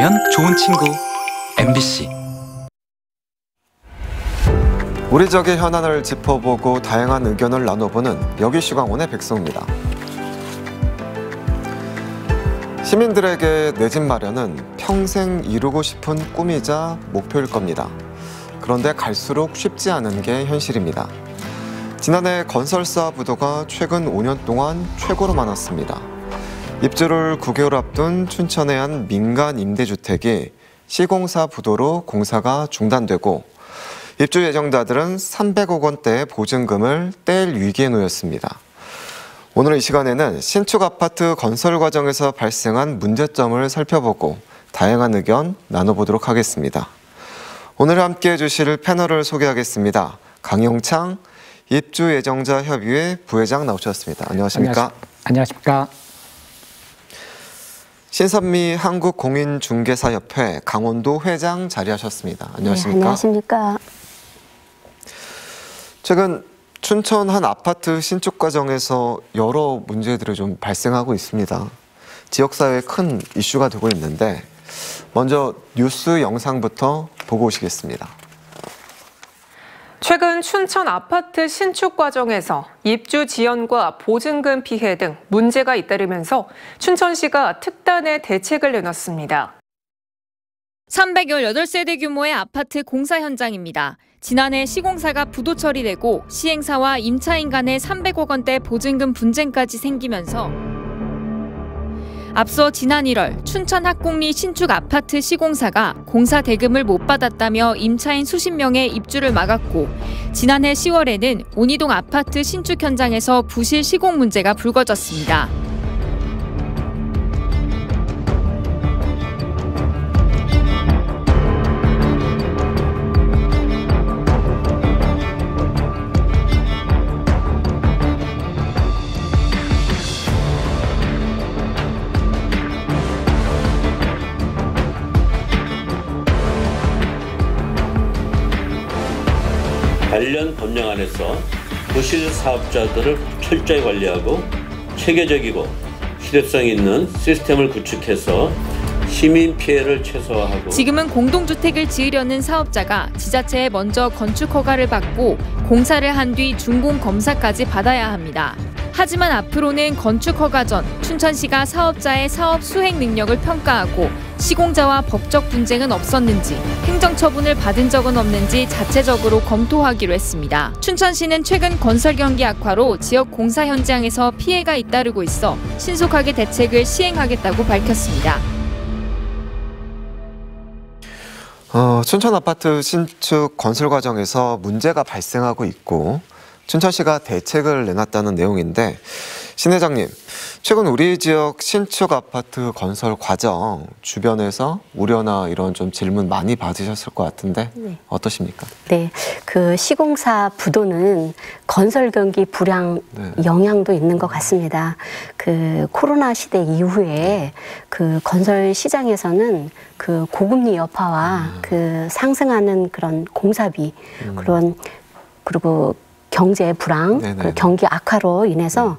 함께하면 좋은 친구 MBC. 우리 지역의 현안을 짚어보고 다양한 의견을 나눠보는 여기시광원의 백성입니다. 시민들에게 내 집 마련은 평생 이루고 싶은 꿈이자 목표일 겁니다. 그런데 갈수록 쉽지 않은 게 현실입니다. 지난해 건설사 부도가 최근 5년 동안 최고로 많았습니다. 입주를 9개월 앞둔 춘천의 한 민간 임대주택이 시공사 부도로 공사가 중단되고 입주 예정자들은 300억 원대의 보증금을 뗄 위기에 놓였습니다. 오늘 이 시간에는 신축 아파트 건설 과정에서 발생한 문제점을 살펴보고 다양한 의견 나눠보도록 하겠습니다. 오늘 함께해 주실 패널을 소개하겠습니다. 강영창 입주 예정자 협의회 부회장 나오셨습니다. 안녕하십니까? 안녕하십니까? 신선미 한국공인중개사협회 강원도 회장 자리하셨습니다. 안녕하십니까? 네, 안녕하십니까? 최근 춘천 한 아파트 신축 과정에서 여러 문제들이 좀 발생하고 있습니다. 지역사회에 큰 이슈가 되고 있는데 먼저 뉴스 영상부터 보고 오시겠습니다. 최근 춘천 아파트 신축 과정에서 입주 지연과 보증금 피해 등 문제가 잇따르면서 춘천시가 특단의 대책을 내놨습니다. 318세대 규모의 아파트 공사 현장입니다. 지난해 시공사가 부도 처리되고 시행사와 임차인 간의 300억 원대 보증금 분쟁까지 생기면서 앞서 지난 1월 춘천 학곡리 신축 아파트 시공사가 공사 대금을 못 받았다며 임차인 수십 명의 입주를 막았고 지난해 10월에는 온이동 아파트 신축 현장에서 부실 시공 문제가 불거졌습니다. 관련 법령 안에서 부실 사업자들을 철저히 관리하고 체계적이고 실효성 있는 시스템을 구축해서 시민 피해를 최소화하고 지금은 공동주택을 지으려는 사업자가 지자체에 먼저 건축 허가를 받고 공사를 한 뒤 준공 검사까지 받아야 합니다. 하지만 앞으로는 건축 허가 전 춘천시가 사업자의 사업 수행 능력을 평가하고 시공자와 법적 분쟁은 없었는지, 행정처분을 받은 적은 없는지 자체적으로 검토하기로 했습니다. 춘천시는 최근 건설 경기 악화로 지역 공사 현장에서 피해가 잇따르고 있어 신속하게 대책을 시행하겠다고 밝혔습니다. 춘천 아파트 신축 건설 과정에서 문제가 발생하고 있고 춘천시가 대책을 내놨다는 내용인데 신 회장님, 최근 우리 지역 신축 아파트 건설 과정 주변에서 우려나 이런 좀 질문 많이 받으셨을 것 같은데 어떠십니까? 네, 그 시공사 부도는 건설 경기 불황 영향도 있는 것 같습니다. 그 코로나 시대 이후에 그 건설 시장에서는 그 고금리 여파와 그 상승하는 그런 공사비 그리고 경제 불황, 그 경기 악화로 인해서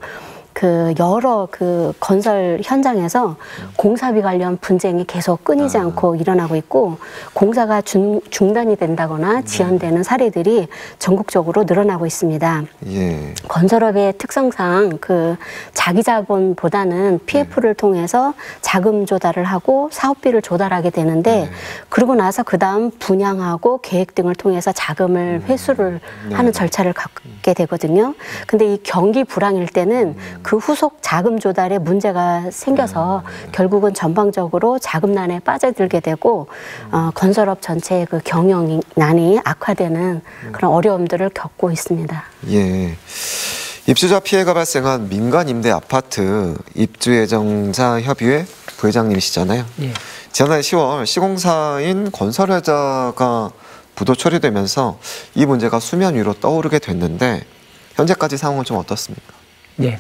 그 여러 그 건설 현장에서 공사비 관련 분쟁이 계속 끊이지 않고 일어나고 있고 공사가 중단이 된다거나 지연되는 사례들이 전국적으로 늘어나고 있습니다. 예. 건설업의 특성상 그 자기 자본보다는 PF를 통해서 자금 조달을 하고 사업비를 조달하게 되는데 그러고 나서 그다음 분양하고 계획 등을 통해서 자금을 회수를 하는 절차를 갖게 되거든요. 근데 이 경기 불황일 때는 그 후속 자금 조달에 문제가 생겨서 결국은 전방적으로 자금난에 빠져들게 되고 건설업 전체의 그 경영난이 악화되는 그런 어려움들을 겪고 있습니다. 예. 입주자 피해가 발생한 민간 임대 아파트 입주 예정자 협의회 부회장님이시잖아요. 예. 지난해 10월 시공사인 건설회사가 부도 처리되면서 이 문제가 수면 위로 떠오르게 됐는데 현재까지 상황은 좀 어떻습니까? 예.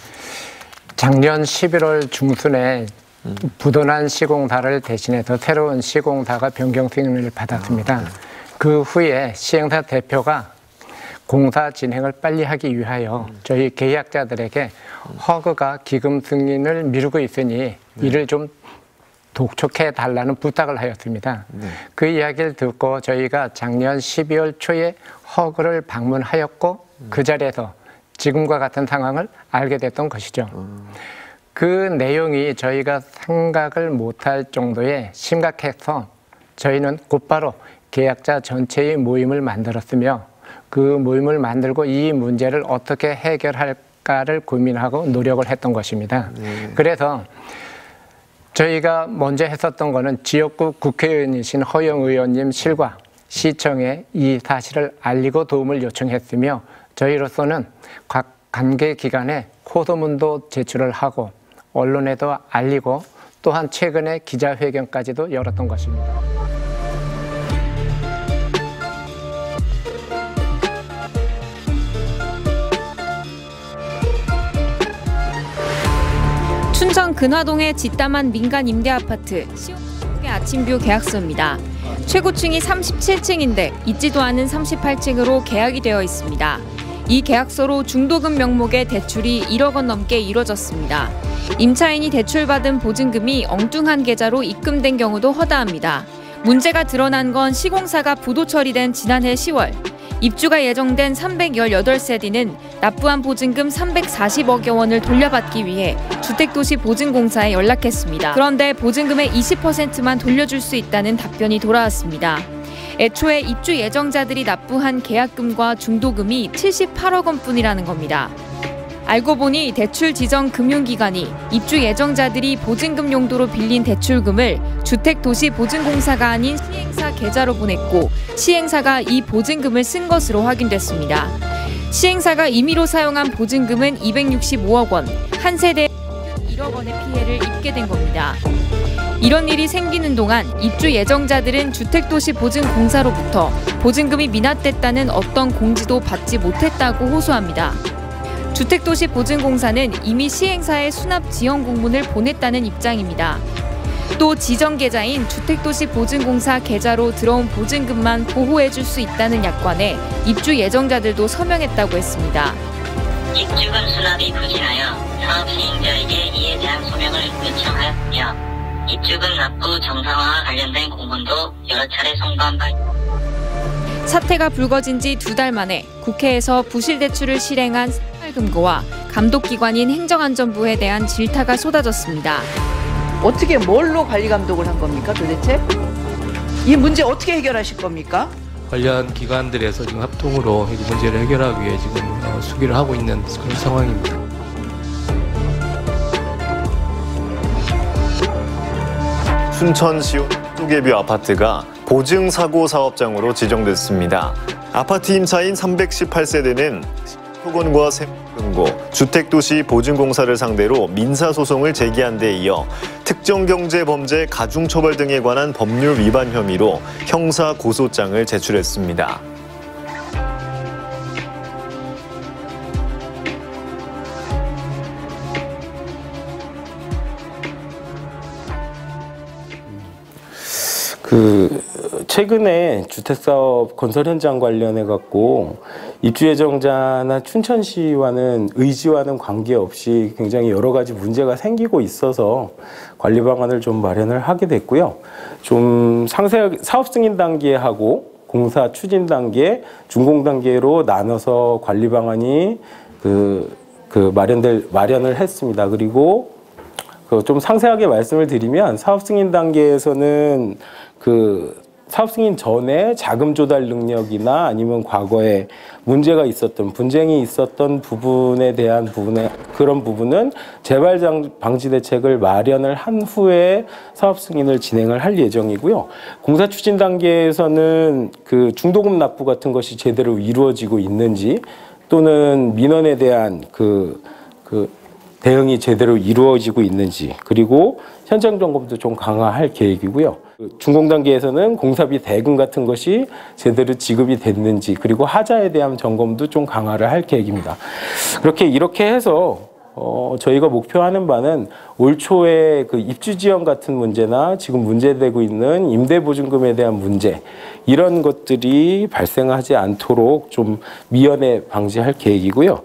작년 11월 중순에 부도난 시공사를 대신해서 새로운 시공사가 변경 승인을 받았습니다. 그 후에 시행사 대표가 공사 진행을 빨리 하기 위하여 저희 계약자들에게 허그가 기금 승인을 미루고 있으니 이를 좀 독촉해 달라는 부탁을 하였습니다. 그 이야기를 듣고 저희가 작년 12월 초에 허그를 방문하였고 그 자리에서 지금과 같은 상황을 알게 됐던 것이죠. 그 내용이 저희가 생각을 못할 정도의 심각해서 저희는 곧바로 계약자 전체의 모임을 만들었으며 그 모임을 만들고 이 문제를 어떻게 해결할까를 고민하고 노력을 했던 것입니다. 그래서 저희가 먼저 했었던 거는 지역구 국회의원이신 허영 의원님 실과 시청에 이 사실을 알리고 도움을 요청했으며 저희로서는 각 관계기관에 호소문도 제출을 하고 언론에도 알리고 또한 최근에 기자회견까지도 열었던 것입니다. 춘천 근화동의 짓담한 민간 임대 아파트 시흥의 아침뷰 계약서입니다. 최고층이 37층인데 있지도 않은 38층으로 계약이 되어 있습니다. 이 계약서로 중도금 명목의 대출이 1억 원 넘게 이뤄졌습니다. 임차인이 대출받은 보증금이 엉뚱한 계좌로 입금된 경우도 허다합니다. 문제가 드러난 건 시공사가 부도 처리된 지난해 10월. 입주가 예정된 318세대는 납부한 보증금 340억여 원을 돌려받기 위해 주택도시보증공사에 연락했습니다. 그런데 보증금의 20%만 돌려줄 수 있다는 답변이 돌아왔습니다. 애초에 입주 예정자들이 납부한 계약금과 중도금이 78억 원뿐이라는 겁니다. 알고 보니 대출 지정 금융기관이 입주 예정자들이 보증금 용도로 빌린 대출금을 주택도시보증공사가 아닌 시행사 계좌로 보냈고 시행사가 이 보증금을 쓴 것으로 확인됐습니다. 시행사가 임의로 사용한 보증금은 265억 원, 한 세대에 1억 원의 피해를 입게 된 겁니다. 이런 일이 생기는 동안 입주 예정자들은 주택도시보증공사로부터 보증금이 미납됐다는 어떤 공지도 받지 못했다고 호소합니다. 주택도시보증공사는 이미 시행사에 수납 지원 공문을 보냈다는 입장입니다. 또 지정 계좌인 주택도시보증공사 계좌로 들어온 보증금만 보호해줄 수 있다는 약관에 입주 예정자들도 서명했다고 했습니다. 입주금 수납이 부진하여 사업 시행자에게 이에 대한 소명을 요청하였으며 입주금 납부 정상화와 관련된 공문도 여러 차례 송부한 바 있습니다. 사태가 불거진 지 2달 만에 국회에서 부실대출을 실행한 금고와 감독기관인 행정안전부에 대한 질타가 쏟아졌습니다. 어떻게 뭘로 관리 감독을 한 겁니까 도대체? 이 문제 어떻게 해결하실 겁니까? 관련 기관들에서 지금 합동으로 이 문제를 해결하기 위해 지금 수기를 하고 있는 그런 상황입니다. 춘천시 뚜개뷰 아파트가 보증사고 사업장으로 지정됐습니다. 아파트 임차인 318세대는 토건과 세무금고, 주택도시 보증공사를 상대로 민사소송을 제기한 데 이어 특정경제범죄 가중처벌 등에 관한 법률 위반 혐의로 형사고소장을 제출했습니다. 최근에 주택사업 건설 현장 관련해 갖고 입주 예정자나 춘천시와는 의지와는 관계없이 굉장히 여러 가지 문제가 생기고 있어서 관리 방안을 좀 마련을 하게 됐고요. 좀 상세하게 사업 승인 단계하고 공사 추진 단계, 준공 단계로 나눠서 관리 방안이 마련을 했습니다. 그리고 좀 상세하게 말씀을 드리면 사업 승인 단계에서는 사업 승인 전에 자금 조달 능력이나 아니면 과거에 문제가 있었던 분쟁이 있었던 부분에 대한 그런 부분은 재발 방지 대책을 마련을 한 후에 사업 승인을 진행을 할 예정이고요. 공사 추진 단계에서는 중도금 납부 같은 것이 제대로 이루어지고 있는지 또는 민원에 대한 대응이 제대로 이루어지고 있는지 그리고 현장 점검도 좀 강화할 계획이고요. 준공 단계에서는 공사비 대금 같은 것이 제대로 지급이 됐는지 그리고 하자에 대한 점검도 좀 강화를 할 계획입니다. 이렇게 해서 저희가 목표하는 바는 올 초에 그 입주 지연 같은 문제나 지금 문제되고 있는 임대보증금에 대한 문제 이런 것들이 발생하지 않도록 좀 미연에 방지할 계획이고요.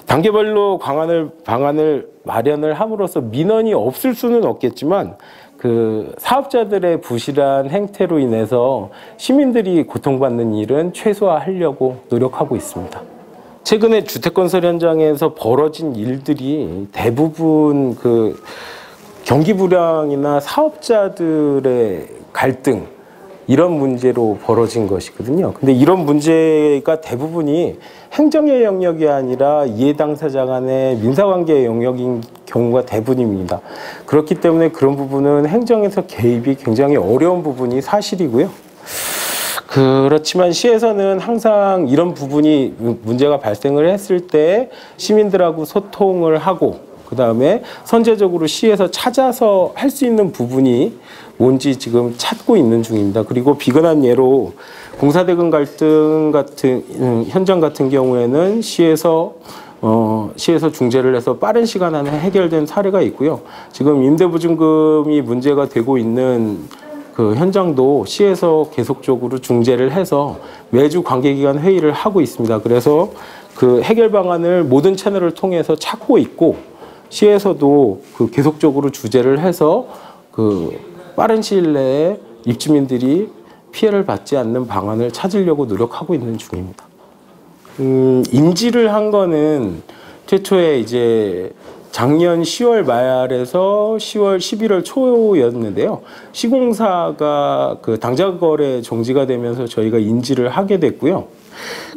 단계별로 방안을 마련을 함으로써 민원이 없을 수는 없겠지만 그 사업자들의 부실한 행태로 인해서 시민들이 고통받는 일은 최소화하려고 노력하고 있습니다. 최근에 주택건설 현장에서 벌어진 일들이 대부분 그 경기 불황이나 사업자들의 갈등 이런 문제로 벌어진 것이거든요. 근데 이런 문제가 대부분이 행정의 영역이 아니라 이해 당사자 간의 민사관계의 영역인 경우가 대부분입니다. 그렇기 때문에 그런 부분은 행정에서 개입이 굉장히 어려운 부분이 사실이고요. 그렇지만 시에서는 항상 이런 부분이 문제가 발생을 했을 때 시민들하고 소통을 하고 그다음에 선제적으로 시에서 찾아서 할 수 있는 부분이 뭔지 지금 찾고 있는 중입니다. 그리고 비근한 예로 공사대금 갈등 같은 현장 같은 경우에는 시에서 중재를 해서 빠른 시간 안에 해결된 사례가 있고요. 지금 임대보증금이 문제가 되고 있는 그 현장도 시에서 계속적으로 중재를 해서 매주 관계기관 회의를 하고 있습니다. 그래서 그 해결 방안을 모든 채널을 통해서 찾고 있고 시에서도 그 계속적으로 주재를 해서 그 빠른 시일 내에 입주민들이 피해를 받지 않는 방안을 찾으려고 노력하고 있는 중입니다. 인지를 한 거는 최초에 이제 작년 10월 말에서 11월 초였는데요. 시공사가 그 당좌거래 정지가 되면서 저희가 인지를 하게 됐고요.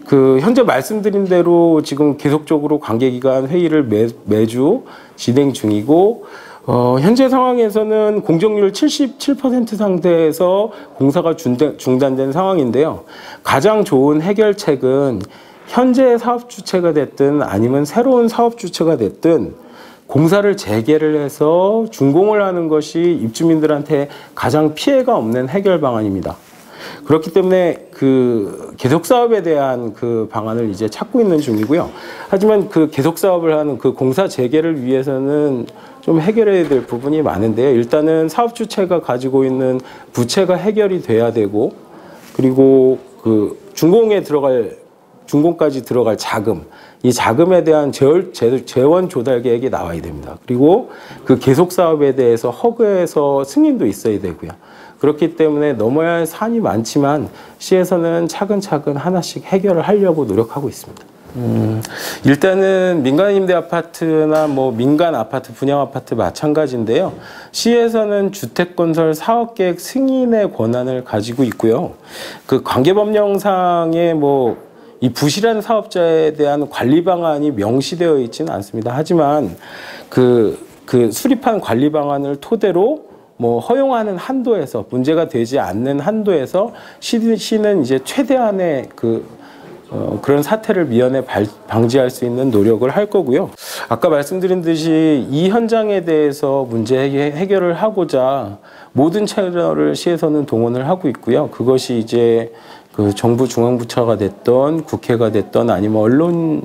그 현재 말씀드린 대로 지금 계속적으로 관계기관 회의를 매주 진행 중이고 현재 상황에서는 공정률 77% 상태에서 공사가 중단된 상황인데요. 가장 좋은 해결책은 현재 사업 주체가 됐든 아니면 새로운 사업 주체가 됐든 공사를 재개를 해서 준공을 하는 것이 입주민들한테 가장 피해가 없는 해결 방안입니다. 그렇기 때문에 그 계속 사업에 대한 그 방안을 이제 찾고 있는 중이고요. 하지만 그 계속 사업을 하는 그 공사 재개를 위해서는 좀 해결해야 될 부분이 많은데요. 일단은 사업 주체가 가지고 있는 부채가 해결이 돼야 되고, 그리고 그 준공까지 들어갈 자금, 이 자금에 대한 재원 조달 계획이 나와야 됩니다. 그리고 그 계속 사업에 대해서 허그에서 승인도 있어야 되고요. 그렇기 때문에 넘어야 할 산이 많지만 시에서는 차근차근 하나씩 해결을 하려고 노력하고 있습니다. 일단은 민간 임대 아파트나 뭐 민간 아파트, 분양 아파트 마찬가지인데요. 시에서는 주택건설 사업계획 승인의 권한을 가지고 있고요. 그 관계법령상에 뭐 이 부실한 사업자에 대한 관리 방안이 명시되어 있지는 않습니다. 하지만 그 수립한 관리 방안을 토대로 뭐 허용하는 한도에서 문제가 되지 않는 한도에서 시는 이제 최대한의 그런 사태를 미연에 방지할 수 있는 노력을 할 거고요. 아까 말씀드린 듯이 이 현장에 대해서 문제 해결을 하고자 모든 채널을 시에서는 동원을 하고 있고요. 그것이 이제 그 정부 중앙부처가 됐던 국회가 됐던 아니면 언론이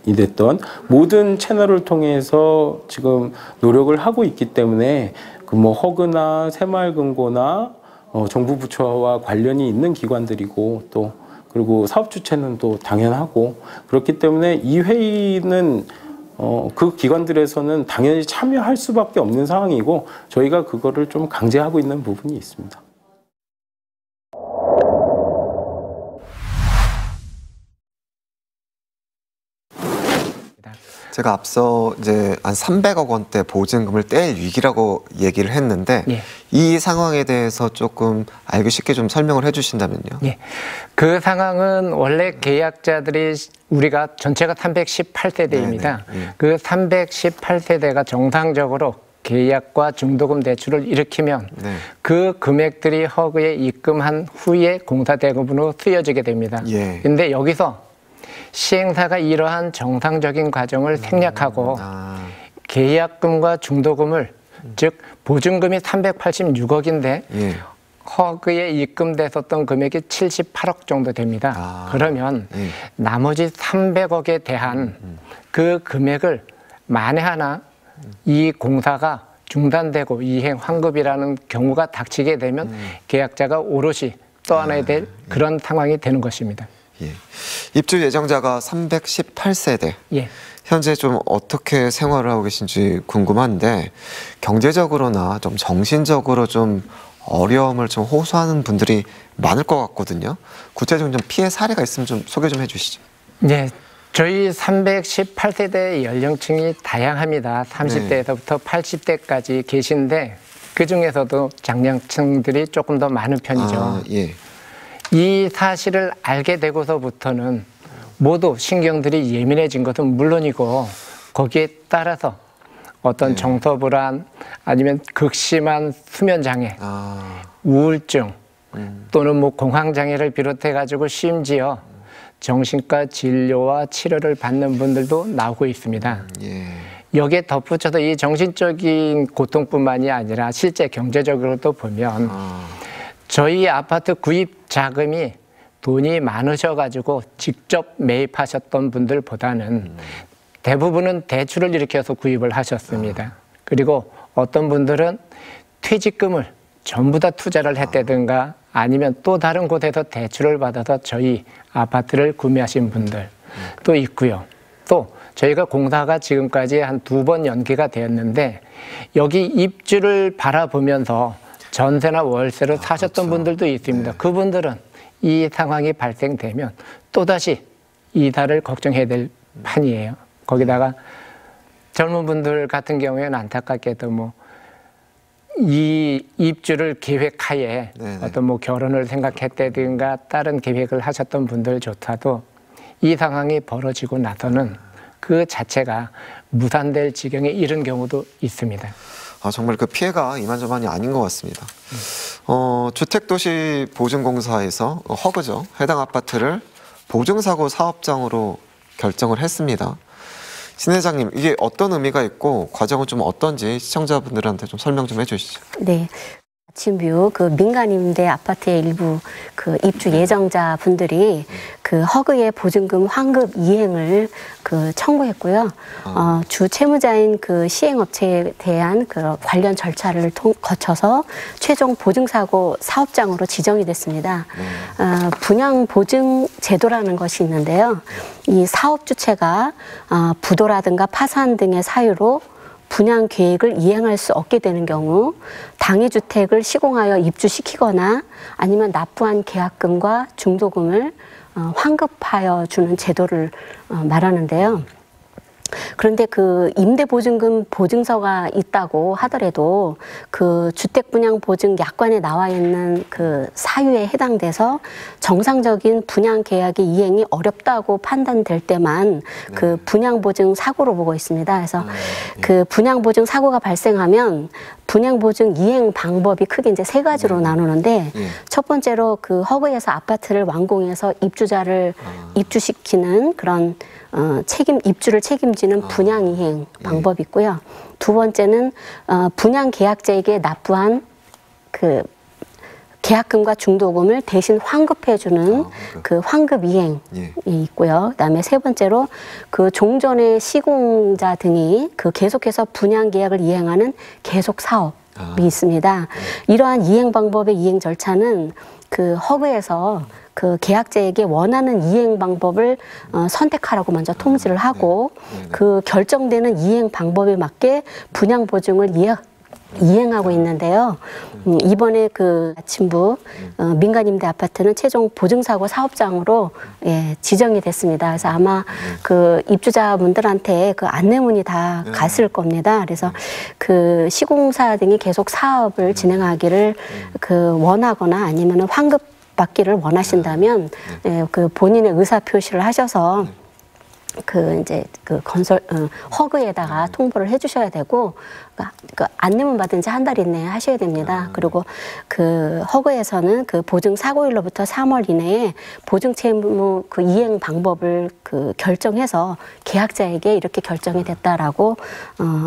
됐던 모든 채널을 통해서 지금 노력을 하고 있기 때문에 그 뭐 허그나 새마을금고나 정부 부처와 관련이 있는 기관들이고 또 그리고 사업 주체는 또 당연하고 그렇기 때문에 이 회의는 그 기관들에서는 당연히 참여할 수밖에 없는 상황이고 저희가 그거를 좀 강제하고 있는 부분이 있습니다. 제가 앞서 이제 한 300억 원대 보증금을 뗄 위기라고 얘기를 했는데 예. 이 상황에 대해서 조금 알기 쉽게 좀 설명을 해주신다면요. 예. 그 상황은 원래 계약자들이 우리가 전체가 318세대입니다. 그 318세대가 정상적으로 계약과 중도금 대출을 일으키면 그 금액들이 허그에 입금한 후에 공사대금으로 쓰여지게 됩니다. 그런데 여기서 시행사가 이러한 정상적인 과정을 생략하고 계약금과 중도금을 즉 보증금이 386억인데 허그에 입금됐었던 금액이 78억 정도 됩니다. 그러면 나머지 300억에 대한 그 금액을 만에 하나 이 공사가 중단되고 이행 환급이라는 경우가 닥치게 되면 계약자가 오롯이 떠안아야 될 그런 상황이 되는 것입니다. 예. 입주 예정자가 318세대. 예. 현재 좀 어떻게 생활을 하고 계신지 궁금한데 경제적으로나 좀 정신적으로 좀 어려움을 좀 호소하는 분들이 많을 것 같거든요. 구체적인 좀 피해 사례가 있으면 좀 소개 좀 해주시죠. 네. 저희 318세대 연령층이 다양합니다. 30대에서부터 80대까지 계신데 그중에서도 장년층들이 조금 더 많은 편이죠. 예. 이 사실을 알게 되고서부터는 모두 신경들이 예민해진 것은 물론이고 거기에 따라서 어떤 정서불안 아니면 극심한 수면장애, 우울증 또는 뭐 공황장애를 비롯해가지고 심지어 정신과 진료와 치료를 받는 분들도 나오고 있습니다. 여기에 덧붙여서 이 정신적인 고통뿐만이 아니라 실제 경제적으로도 보면 저희 아파트 구입 자금이 돈이 많으셔가지고 직접 매입하셨던 분들보다는 대부분은 대출을 일으켜서 구입을 하셨습니다. 그리고 어떤 분들은 퇴직금을 전부 다 투자를 했다든가 아니면 또 다른 곳에서 대출을 받아서 저희 아파트를 구매하신 분들도 있고요. 또 저희가 공사가 지금까지 한 2번 연기가 되었는데 여기 입주를 바라보면서 전세나 월세로 사셨던 분들도 있습니다. 그분들은 이 상황이 발생되면 또다시 이사를 걱정해야 될 판이에요. 거기다가 젊은 분들 같은 경우에는 안타깝게도 뭐 이 입주를 계획하에 어떤 뭐 결혼을 생각했다든가 다른 계획을 하셨던 분들조차도 이 상황이 벌어지고 나서는 그 자체가 무산될 지경에 이른 경우도 있습니다. 정말 그 피해가 이만저만이 아닌 것 같습니다. 주택도시보증공사에서 허그죠. 해당 아파트를 보증사고 사업장으로 결정을 했습니다. 신 회장님, 이게 어떤 의미가 있고 과정은 좀 어떤지 시청자분들한테 좀 설명 좀 해주시죠. 네. 아침뷰 그 민간임대 아파트의 일부 그 입주 예정자 분들이 그 허그의 보증금 환급 이행을 그 청구했고요. 주 채무자인 그 시행업체에 대한 그 관련 절차를 거쳐서 최종 보증사고 사업장으로 지정이 됐습니다. 분양 보증 제도라는 것이 있는데요. 이 사업 주체가 부도라든가 파산 등의 사유로 분양 계획을 이행할 수 없게 되는 경우 당해주택을 시공하여 입주시키거나 아니면 납부한 계약금과 중도금을 환급하여 주는 제도를 말하는데요. 그런데 그 임대보증금 보증서가 있다고 하더라도 그 주택분양보증 약관에 나와 있는 그 사유에 해당돼서 정상적인 분양계약의 이행이 어렵다고 판단될 때만 그 분양보증 사고로 보고 있습니다. 그래서 그 분양보증 사고가 발생하면 분양보증 이행 방법이 크게 이제 3가지로 나누는데 첫 번째로 그 허그에서 아파트를 완공해서 입주자를 입주시키는 그런 입주를 책임지는 분양 이행 방법이 있고요. 두 번째는 분양 계약자에게 납부한 그 계약금과 중도금을 대신 환급해주는 그 환급 이행이 있고요. 그다음에 세 번째로 그 종전의 시공자 등이 그 계속해서 분양 계약을 이행하는 계속 사업이 있습니다. 이러한 이행 방법의 이행 절차는 그 허그에서 그 계약자에게 원하는 이행 방법을 선택하라고 먼저 통지를 하고 그 결정되는 이행 방법에 맞게 분양 보증을 이행하고 있는데요. 이번에 그 아침부 민간임대 아파트는 최종 보증사고 사업장으로 지정이 됐습니다. 그래서 아마 그 입주자분들한테 그 안내문이 다 갔을 겁니다. 그래서 그 시공사 등이 계속 사업을 진행하기를 그 원하거나 아니면 환급 받기를 원하신다면 그 본인의 의사 표시를 하셔서 그 이제 그 건설 허그에다가 통보를 해주셔야 되고 그 안내문 받은 지 한 달 이내에 하셔야 됩니다. 그리고 그 허그에서는 그 보증 사고일로부터 3월 이내에 보증 채무 그 이행 방법을 그 결정해서 계약자에게 이렇게 결정이 됐다라고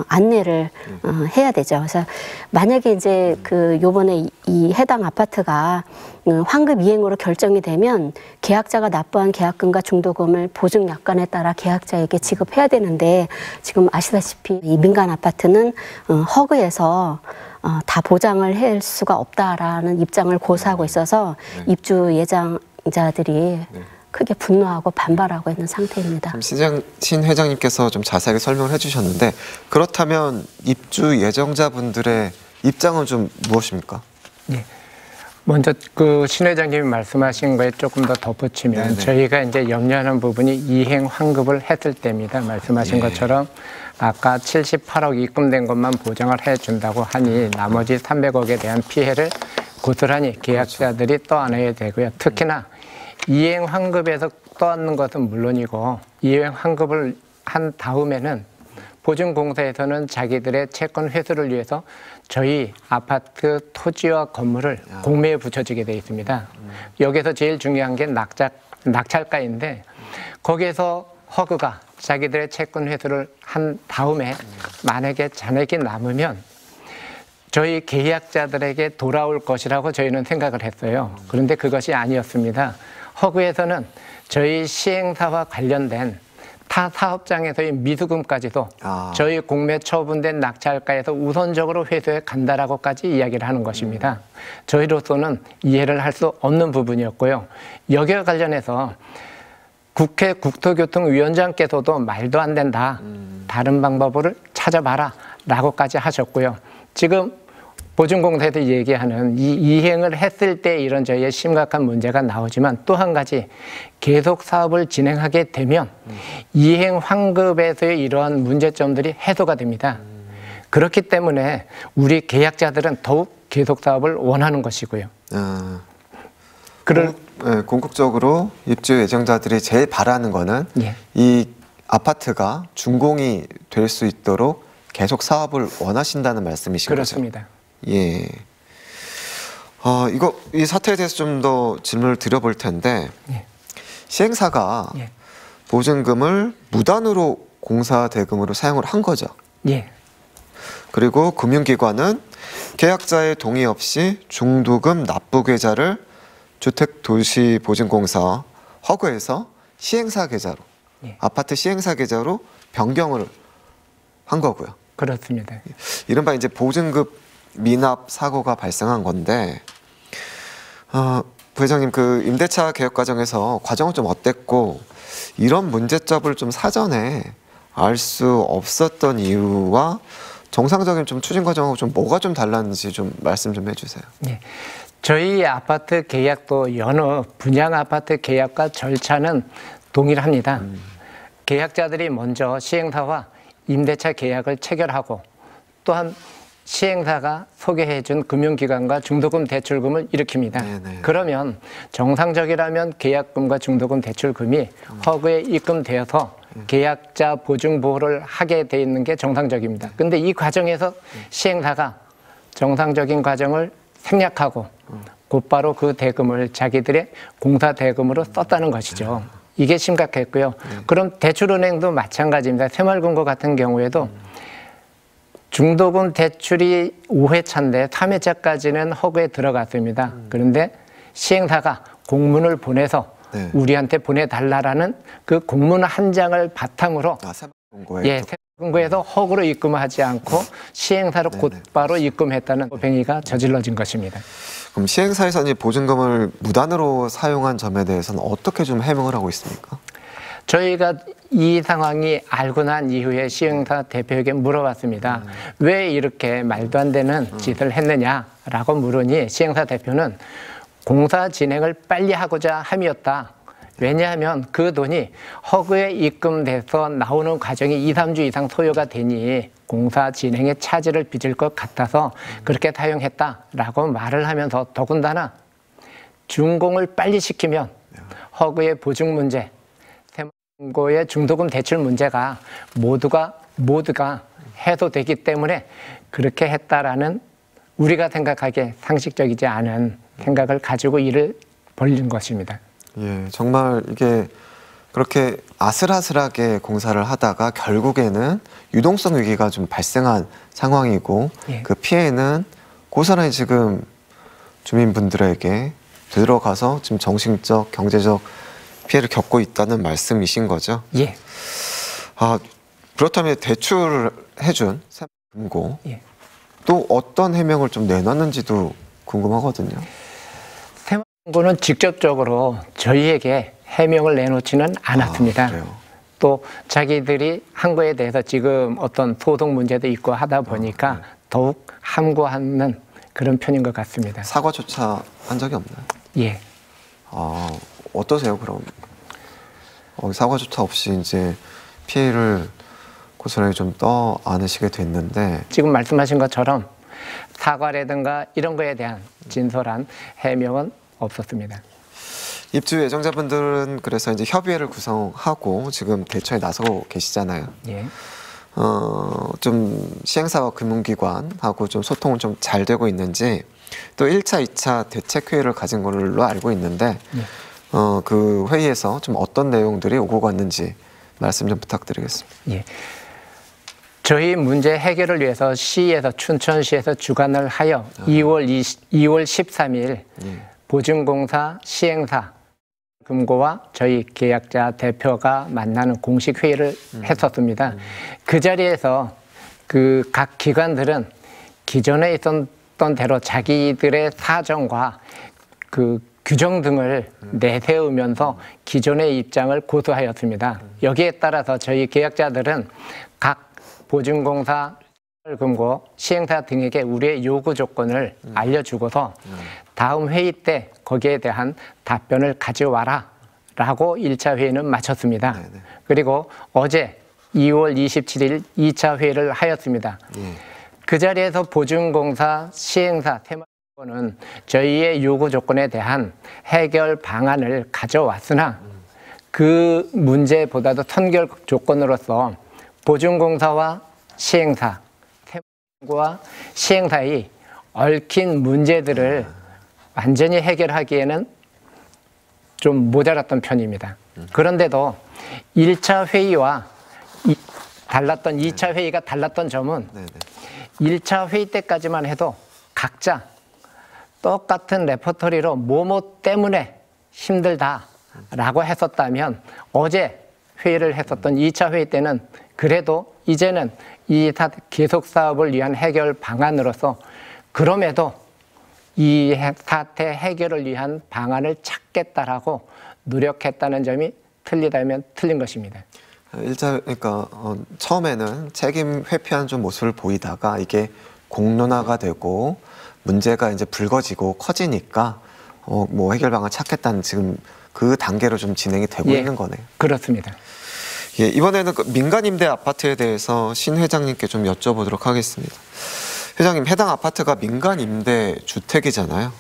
안내를 해야 되죠. 그래서 만약에 이제 그 요번에 이 해당 아파트가 환급 이행으로 결정이 되면 계약자가 납부한 계약금과 중도금을 보증 약관에 따라 계약자에게 지급해야 되는데 지금 아시다시피 이 민간 아파트는 허그에서 다 보장을 할 수가 없다라는 입장을 고수하고 있어서 입주 예정자들이 크게 분노하고 반발하고 있는 상태입니다. 신 회장님께서 좀 자세하게 설명을 해주셨는데 그렇다면 입주 예정자분들의 입장은 좀 무엇입니까? 네. 먼저 그 신 회장님이 말씀하신 거에 조금 더 덧붙이면 저희가 이제 염려하는 부분이 이행 환급을 했을 때입니다. 말씀하신 것처럼 아까 78억 입금된 것만 보장을 해준다고 하니 나머지 300억에 대한 피해를 고스란히 계약자들이 떠안아야 되고요. 특히나 이행 환급에서 떠안는 것은 물론이고 이행 환급을 한 다음에는 보증공사에서는 자기들의 채권 회수를 위해서 저희 아파트 토지와 건물을 공매에 붙여지게 되어 있습니다. 여기서 제일 중요한 게 낙찰가인데 거기에서 허그가 자기들의 채권 회수를 한 다음에 만약에 잔액이 남으면 저희 계약자들에게 돌아올 것이라고 저희는 생각을 했어요. 그런데 그것이 아니었습니다. 허그에서는 저희 시행사와 관련된 타 사업장에서의 미수금까지도 저희 공매 처분된 낙찰가에서 우선적으로 회수해 간다라고까지 이야기를 하는 것입니다. 저희로서는 이해를 할 수 없는 부분이었고요. 여기와 관련해서 국회 국토교통위원장께서도 말도 안 된다. 다른 방법을 찾아봐라 라고까지 하셨고요. 지금 보증공사에서 얘기하는 이 이행을 했을 때 이런 저희의 심각한 문제가 나오지만 또 한 가지 계속 사업을 진행하게 되면 이행 환급에서의 이러한 문제점들이 해소가 됩니다. 그렇기 때문에 우리 계약자들은 더욱 계속 사업을 원하는 것이고요. 궁극적으로 입주 예정자들이 제일 바라는 거는 이 아파트가 준공이 될 수 있도록 계속 사업을 원하신다는 말씀이신 그렇습니다. 거죠? 예. 이 사태에 대해서 좀 더 질문을 드려볼 텐데 시행사가 보증금을 무단으로 공사 대금으로 사용을 한 거죠. 그리고 금융기관은 계약자의 동의 없이 중도금 납부 계좌를 주택도시보증공사 허그에서 시행사 계좌로 아파트 시행사 계좌로 변경을 한 거고요. 그렇습니다. 이른바 이제 보증금 미납 사고가 발생한 건데 부회장님 그 임대차 개혁 과정에서 과정은 좀 어땠고 이런 문제점을 좀 사전에 알 수 없었던 이유와 정상적인 좀 추진 과정하고 좀 뭐가 좀 달랐는지 좀 말씀 좀 해주세요. 네. 저희 아파트 계약도 여느 분양 아파트 계약과 절차는 동일합니다. 계약자들이 먼저 시행사와 임대차 계약을 체결하고 또한 시행사가 소개해준 금융기관과 중도금 대출금을 일으킵니다. 그러면 정상적이라면 계약금과 중도금 대출금이 허그에 입금되어서 계약자 보증보호를 하게 돼 있는 게 정상적입니다. 근데 이 과정에서 시행사가 정상적인 과정을 생략하고 곧바로 그 대금을 자기들의 공사 대금으로 썼다는 것이죠. 이게 심각했고요. 그럼 대출은행도 마찬가지입니다. 새마을금고 같은 경우에도 중도금 대출이 5회차인데 3회차까지는 허그에 들어갔습니다. 그런데 시행사가 공문을 보내서 우리한테 보내달라라는 그 공문 한 장을 바탕으로 새마을금고에서 허그로 입금하지 않고 시행사로 곧바로 입금했다는 행위가 저질러진 것입니다. 그럼 시행사에서는 보증금을 무단으로 사용한 점에 대해서는 어떻게 좀 해명을 하고 있습니까? 저희가 이 상황이 알고 난 이후에 시행사 대표에게 물어봤습니다. 왜 이렇게 말도 안 되는 짓을 했느냐라고 물으니 시행사 대표는 공사 진행을 빨리 하고자 함이었다. 왜냐하면 그 돈이 허그에 입금돼서 나오는 과정이 2, 3주 이상 소요가 되니 공사 진행에 차질을 빚을 것 같아서 그렇게 사용했다라고 말을 하면서 더군다나 준공을 빨리 시키면 허그의 보증 문제, 새마을금고의 중도금 대출 문제가 모두가 해소되기 때문에 그렇게 했다라는 우리가 생각하기에 상식적이지 않은 생각을 가지고 일을 벌린 것입니다. 예, 정말 이게 그렇게 아슬아슬하게 공사를 하다가 결국에는 유동성 위기가 좀 발생한 상황이고 그 피해는 고스란히 지금 주민분들에게 들어가서 지금 정신적, 경제적 피해를 겪고 있다는 말씀이신 거죠? 예. 그렇다면 대출을 해준 금고 예. 또 어떤 해명을 좀 내놨는지도 궁금하거든요. 세무금고는 직접적으로 저희에게 해명을 내놓지는 않았습니다. 또 자기들이 한 거에 대해서 지금 어떤 소송 문제도 있고 하다 보니까 더욱 함구하는 그런 편인 것 같습니다. 사과조차 한 적이 없나요? 예. 어떠세요, 그럼? 사과조차 없이 이제 피해를 고스란히 좀 떠안으시게 됐는데 지금 말씀하신 것처럼 사과라든가 이런 거에 대한 진솔한 해명은 없었습니다. 입주 예정자분들은 그래서 이제 협의회를 구성하고 지금 대처에 나서고 계시잖아요. 예. 좀 시행사와 금융기관하고 좀 소통은 좀 잘 되고 있는지 또 1차, 2차 대책회의를 가진 걸로 알고 있는데 예. 그 회의에서 좀 어떤 내용들이 오고 갔는지 말씀 좀 부탁드리겠습니다. 예. 저희 문제 해결을 위해서 시에서 춘천시에서 주관을 하여 2월 13일 보증공사 시행사 금고와 저희 계약자 대표가 만나는 공식 회의를 했었습니다. 그 자리에서 그 각 기관들은 기존에 있었던 대로 자기들의 사정과 그 규정 등을 내세우면서 기존의 입장을 고수하였습니다. 여기에 따라서 저희 계약자들은 각 보증공사, 금고, 시행사 등에게 우리의 요구 조건을 알려주고서 다음 회의 때 거기에 대한 답변을 가져와라 라고 1차 회의는 마쳤습니다. 네네. 그리고 어제 2월 27일 2차 회의를 하였습니다. 그 자리에서 보증공사, 시행사, 테마는 저희의 요구 조건에 대한 해결 방안을 가져왔으나 그 문제보다도 선결 조건으로서 보증공사와 시행사, 테마와 시행사의 얽힌 문제들을 완전히 해결하기에는 좀 모자랐던 편입니다. 그런데도 1차 회의와 달랐던 2차 회의가 달랐던 점은 1차 회의 때까지만 해도 각자 똑같은 레퍼토리로 뭐뭐 때문에 힘들다라고 했었다면 어제 회의를 했었던 2차 회의 때는 그래도 이제는 이 계속 사업을 위한 해결 방안으로서 그럼에도 이 사태 해결을 위한 방안을 찾겠다라고 노력했다는 점이 틀리다면 틀린 것입니다. 그러니까 처음에는 책임 회피하는 좀 모습을 보이다가 이게 공론화가 되고 문제가 이제 불거지고 커지니까 뭐 해결 방안 찾겠다는 지금 그 단계로 좀 진행이 되고 있는 거네요. 그렇습니다. 예, 이번에는 그 민간임대 아파트에 대해서 신 회장님께 좀 여쭤보도록 하겠습니다. 회장님, 해당 아파트가 민간임대 주택이잖아요.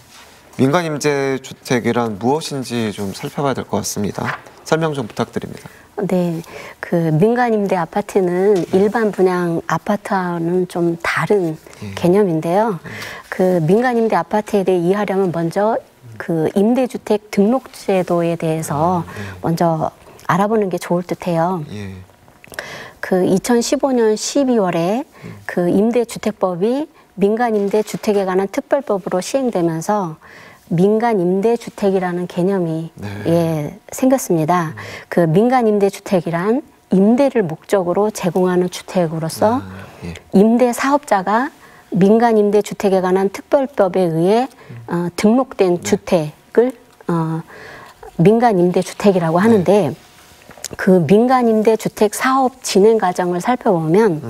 민간임대 주택이란 무엇인지 좀 살펴봐야 될 것 같습니다. 설명 좀 부탁드립니다. 네, 그 민간임대 아파트는 일반 분양 아파트와는 좀 다른 개념인데요. 그 민간임대 아파트에 대해 이해하려면 먼저 그 임대주택 등록제도에 대해서 먼저 알아보는 게 좋을 듯해요. 그 2015년 12월에 그 임대주택법이 민간임대주택에 관한 특별법으로 시행되면서 민간임대주택이라는 개념이 생겼습니다. 그 민간임대주택이란 임대를 목적으로 제공하는 주택으로서 임대사업자가 민간임대주택에 관한 특별법에 의해 등록된 주택을 민간임대주택이라고 하는데 그 민간임대주택 사업 진행 과정을 살펴보면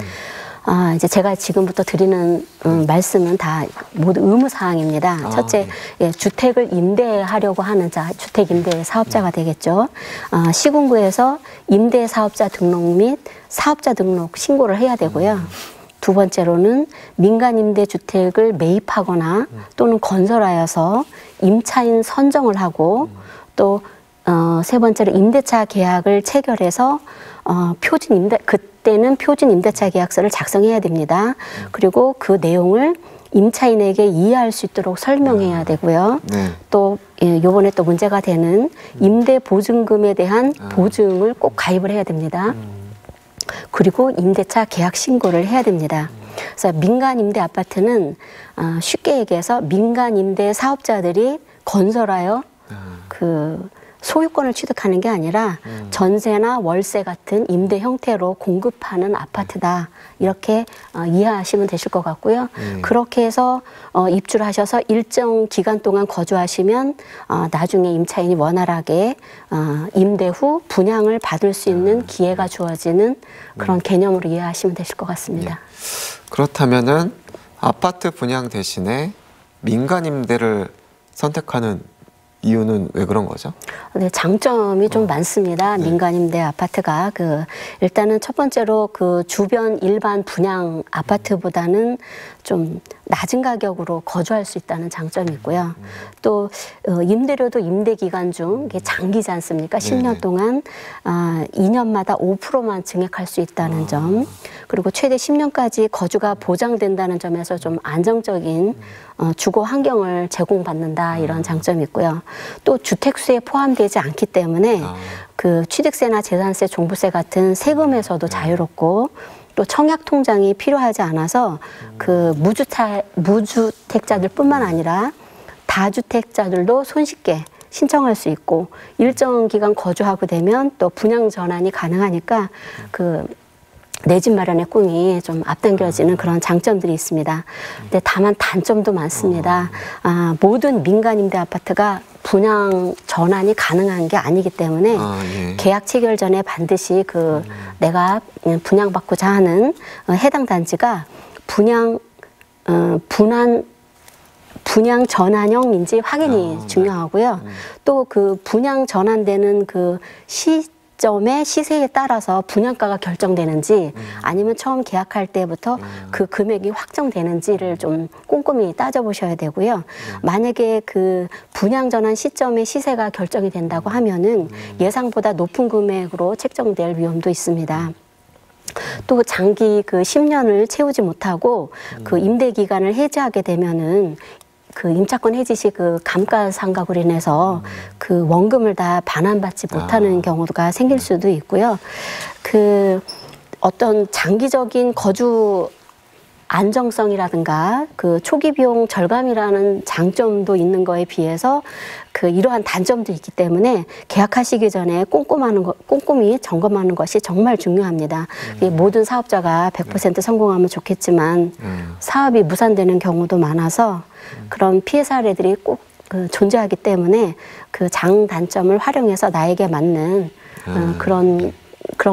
이제 제가 지금부터 드리는 말씀은 다 모두 의무사항입니다. 첫째, 주택을 임대하려고 하는 자, 주택임대 사업자가 되겠죠. 시군구에서 임대사업자 등록 및 사업자 등록 신고를 해야 되고요. 두 번째로는 민간임대주택을 매입하거나 또는 건설하여서 임차인 선정을 하고 또 세 번째로 임대차 계약을 체결해서 그때는 표준 임대차 계약서를 작성해야 됩니다. 그리고 그 내용을 임차인에게 이해할 수 있도록 설명해야 되고요. 또 요번에 또 문제가 되는 임대 보증금에 대한 보증을 꼭 가입을 해야 됩니다. 그리고 임대차 계약 신고를 해야 됩니다. 그래서 민간 임대 아파트는 쉽게 얘기해서 민간 임대 사업자들이 건설하여 그 소유권을 취득하는 게 아니라 전세나 월세 같은 임대 형태로 공급하는 아파트다. 이렇게 이해하시면 되실 것 같고요. 그렇게 해서 입주를 하셔서 일정 기간 동안 거주하시면 나중에 임차인이 원활하게 임대 후 분양을 받을 수 있는 기회가 주어지는 그런 개념으로 이해하시면 되실 것 같습니다. 그렇다면은 아파트 분양 대신에 민간 임대를 선택하는 이유는 왜 그런 거죠? 네, 장점이 좀 많습니다. 민간 임대 아파트가 일단은 첫 번째로 그 주변 일반 분양 아파트보다는 좀 낮은 가격으로 거주할 수 있다는 장점이 있고요. 또 임대료도 임대 기간 중 이게 장기지 않습니까? 10년 동안 2년마다 5%만 증액할 수 있다는 점. 그리고 최대 10년까지 거주가 보장된다는 점에서 좀 안정적인 주거 환경을 제공받는다 이런 장점이 있고요. 또 주택수에 포함되지 않기 때문에 그 취득세나 재산세, 종부세 같은 세금에서도 자유롭고 또 청약 통장이 필요하지 않아서 그 무주택자들뿐만 아니라 다주택자들도 손쉽게 신청할 수 있고 일정 기간 거주하고 되면 또 분양 전환이 가능하니까 내 집 마련의 꿈이 좀 앞당겨지는 그런 장점들이 있습니다. 근데 다만 단점도 많습니다. 모든 민간 임대 아파트가 분양 전환이 가능한 게 아니기 때문에 계약 체결 전에 반드시 내가 분양받고자 하는 해당 단지가 분양 전환형인지 확인이 중요하고요. 또 그 분양 전환되는 그 시점의 시세에 따라서 분양가가 결정되는지 아니면 처음 계약할 때부터 그 금액이 확정되는지를 좀 꼼꼼히 따져보셔야 되고요. 만약에 그 분양 전환 시점의 시세가 결정이 된다고 하면은 예상보다 높은 금액으로 책정될 위험도 있습니다. 또 장기 10년을 채우지 못하고 그 임대 기간을 해지하게 되면은 그 임차권 해지 시 감가상각으로 인해서 그 원금을 다 반환받지 못하는 경우가 생길 수도 있고요. 어떤 장기적인 거주 안정성이라든가 그 초기 비용 절감이라는 장점도 있는 거에 비해서 이러한 단점도 있기 때문에 계약하시기 전에 꼼꼼히 점검하는 것이 정말 중요합니다. 모든 사업자가 100% 성공하면 좋겠지만 사업이 무산되는 경우도 많아서 그런 피해 사례들이 꼭 존재하기 때문에 그 장단점을 활용해서 나에게 맞는 그런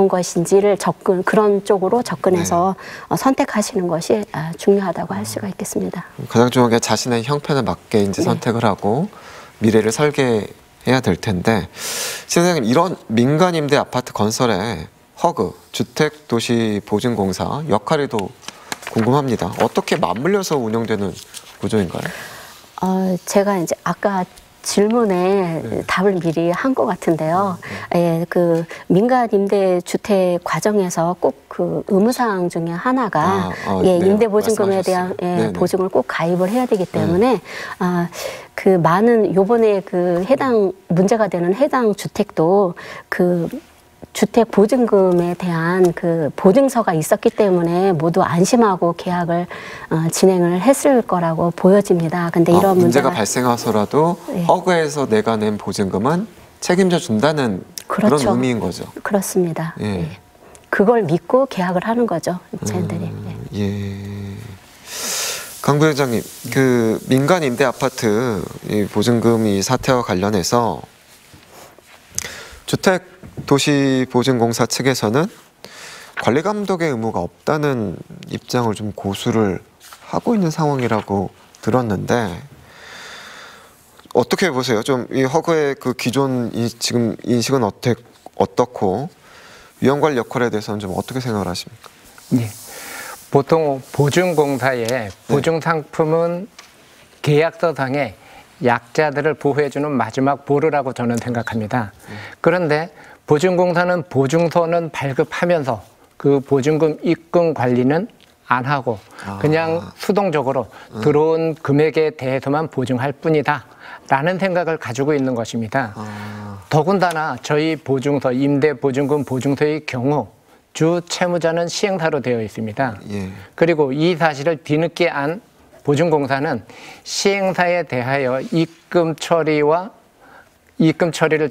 것인지를 그런 쪽으로 접근해서 선택하시는 것이 중요하다고 할 수가 있겠습니다. 가장 중요한 게 자신의 형편에 맞게 이제 선택을 하고 미래를 설계해야 될 텐데, 선생님, 이런 민간 임대 아파트 건설에 허그, 주택도시보증공사 역할이 더 궁금합니다. 어떻게 맞물려서 운영되는 구조인가요? 제가 이제 아까 질문에 답을 미리 한 것 같은데요. 그 민간 임대 주택 과정에서 꼭 의무사항 중에 하나가 임대보증금에 대한 보증을 꼭 가입을 해야 되기 때문에 요번에 문제가 되는 해당 주택도 주택 보증금에 대한 보증서가 있었기 때문에 모두 안심하고 계약을 진행을 했을 거라고 보여집니다. 근데 이런 문제가 발생하더라도 허그에서 내가 낸 보증금은 책임져 준다는 그런 의미인 거죠. 그렇습니다. 그걸 믿고 계약을 하는 거죠, 임차인들이. 강 부회장님, 민간 임대 아파트 보증금 이 사태와 관련해서 주택도시보증공사 측에서는 관리감독의 의무가 없다는 입장을 좀 고수를 하고 있는 상황이라고 들었는데 어떻게 보세요? 좀 이 허그의 기존 지금 인식은 어떻고 위험관리 역할에 대해서는 좀 어떻게 생각을 하십니까? 네, 보통 보증공사의 보증상품은 계약서상에 약자들을 보호해주는 마지막 보루라고 저는 생각합니다. 그런데 보증공사는 보증서는 발급하면서 그 보증금 입금 관리는 안 하고 그냥 수동적으로 들어온 금액에 대해서만 보증할 뿐이다 라는 생각을 가지고 있는 것입니다. 더군다나 저희 보증서, 임대보증금 보증서의 경우 주 채무자는 시행사로 되어 있습니다. 그리고 이 사실을 뒤늦게 안 보증공사는 시행사에 대하여 입금 처리를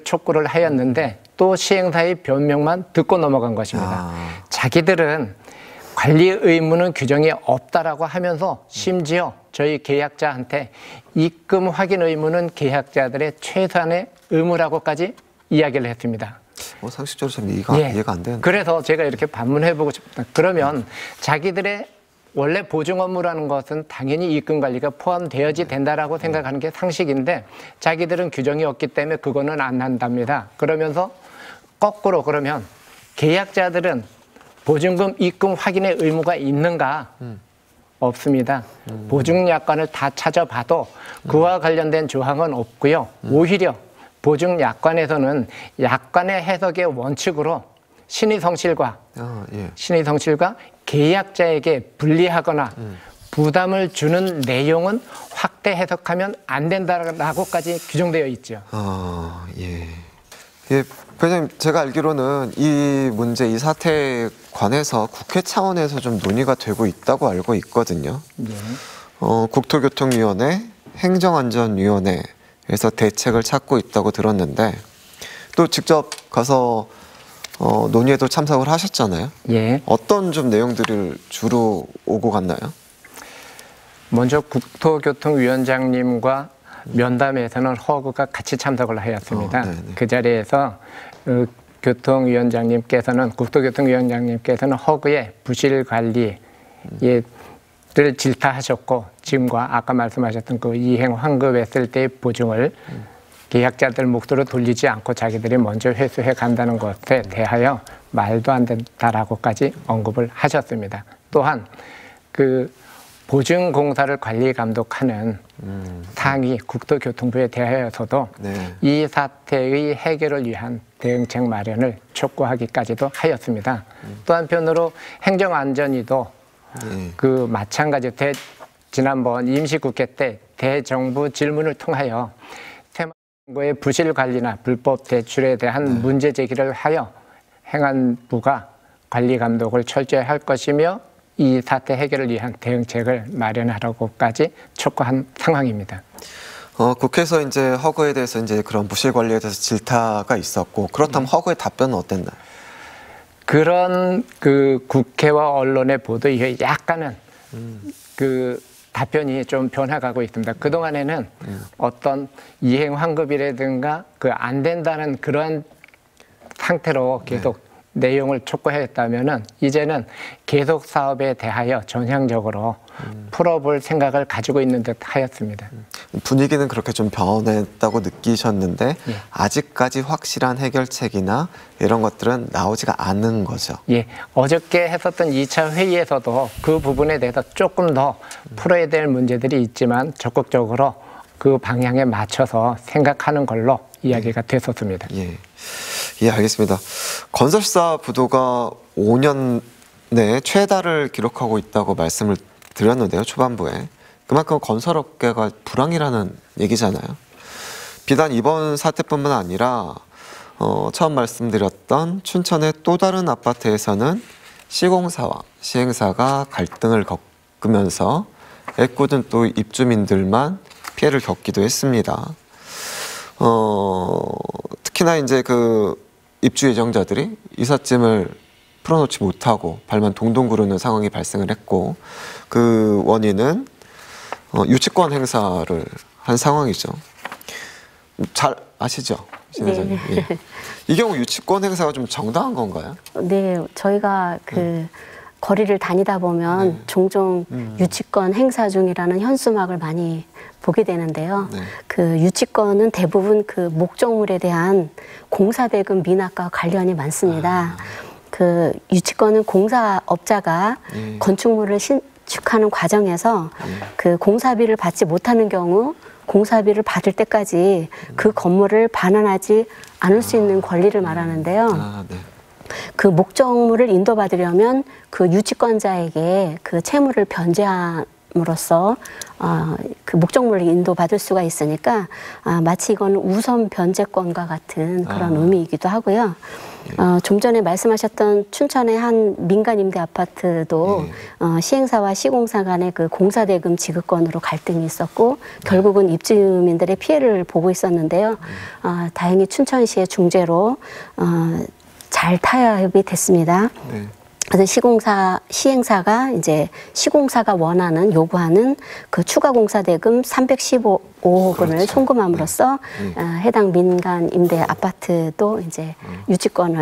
촉구를 하였는데 또 시행사의 변명만 듣고 넘어간 것입니다. 자기들은 관리 의무는 규정이 없다라고 하면서 심지어 저희 계약자한테 입금 확인 의무는 계약자들의 최소한의 의무라고까지 이야기를 했습니다. 상식적으로 참 이해가 안 되는데. 그래서 제가 이렇게 반문해보고 싶다. 그러면 자기들의 원래 보증 업무라는 것은 당연히 입금 관리가 포함되어야 된다라고 생각하는 게 상식인데 자기들은 규정이 없기 때문에 그거는 안 한답니다. 그러면서 거꾸로 그러면 계약자들은 보증금 입금 확인의 의무가 있는가? 없습니다. 보증약관을 다 찾아봐도 그와 관련된 조항은 없고요. 오히려 보증약관에서는 약관의 해석의 원칙으로 신의 성실과 계약자에게 불리하거나 부담을 주는 내용은 확대 해석하면 안 된다라고까지 규정되어 있죠. 회장님, 제가 알기로는 이 문제, 이 사태에 관해서 국회 차원에서 좀 논의가 되고 있다고 알고 있거든요. 국토교통위원회, 행정안전위원회에서 대책을 찾고 있다고 들었는데 또 직접 가서 논의에도 참석을 하셨잖아요. 어떤 좀 내용들을 주로 오고 갔나요? 먼저 국토교통위원장님과 면담에서는 허그가 같이 참석을 하였습니다. 그 자리에서 국토교통위원장님께서는 허그의 부실 관리를 질타하셨고 지금과 아까 말씀하셨던 그 이행 환급했을 때의 보증을 계약자들 몫으로 돌리지 않고 자기들이 먼저 회수해 간다는 것에 대하여 말도 안 된다라고까지 언급을 하셨습니다. 또한 그 보증공사를 관리 감독하는 상위 국토교통부에 대하여서도 이 사태의 해결을 위한 대응책 마련을 촉구하기까지도 하였습니다. 또 한편으로 행정안전위도 그 마찬가지 지난번 임시국회 때 대정부 질문을 통하여 새마을고의 부실 관리나 불법 대출에 대한 문제 제기를 하여 행안부가 관리 감독을 철저히 할 것이며 이 사태 해결을 위한 대응책을 마련하라고까지 촉구한 상황입니다. 국회에서 이제 허그에 대해서 이제 그런 부실 관리에 대해서 질타가 있었고 그렇다면 허그의 답변은 어땠나요? 그런 그 국회와 언론의 보도에 약간은 그 답변이 좀 변화가고 있습니다. 그동안에는 어떤 이행 환급이라든가 그 안 된다는 그런 상태로 계속 내용을 촉구했다면은 이제는 계속 사업에 대하여 전향적으로 풀어볼 생각을 가지고 있는 듯 하였습니다. 분위기는 그렇게 좀 변했다고 느끼셨는데 아직까지 확실한 해결책이나 이런 것들은 나오지가 않은 거죠. 어저께 했었던 2차 회의에서도 그 부분에 대해서 조금 더 풀어야 될 문제들이 있지만 적극적으로 그 방향에 맞춰서 생각하는 걸로 이야기가 됐었습니다. 알겠습니다. 건설사 부도가 5년 내에 최다를 기록하고 있다고 말씀을 드렸는데요, 초반부에. 그만큼 건설업계가 불황이라는 얘기잖아요. 비단 이번 사태뿐만 아니라 처음 말씀드렸던 춘천의 또 다른 아파트에서는 시공사와 시행사가 갈등을 겪으면서 애꿎은 또 입주민들만 피해를 겪기도 했습니다. 특히나 이제 그 입주 예정자들이 이삿짐을 풀어놓지 못하고 발만 동동 구르는 상황이 발생을 했고 그 원인은 유치권 행사를 한 상황이죠. 잘 아시죠? 네. 이 경우 유치권 행사가 좀 정당한 건가요? 네, 저희가 그 거리를 다니다 보면 종종 유치권 행사 중이라는 현수막을 많이 보게 되는데요. 그 유치권은 대부분 그 목적물에 대한 공사대금 미납과 관련이 많습니다. 그 유치권은 공사업자가 건축물을 신축하는 과정에서 그 공사비를 받지 못하는 경우 공사비를 받을 때까지 그 건물을 반환하지 않을 수 있는 권리를 말하는데요. 그 목적물을 인도받으려면 그 유치권자에게 그 채무를 변제함으로써 그 목적물을 인도받을 수가 있으니까 마치 이건 우선 변제권과 같은 그런 의미이기도 하고요. 좀 전에 말씀하셨던 춘천의 한 민간 임대 아파트도 시행사와 시공사 간의 그 공사 대금 지급권으로 갈등이 있었고 결국은 입주민들의 피해를 보고 있었는데요. 다행히 춘천시의 중재로 잘 타협이 됐습니다. 그래서 시행사가 이제 시공사가 원하는 그 추가 공사 대금 315억 원을 송금함으로써 해당 민간 임대 아파트도 이제 유치권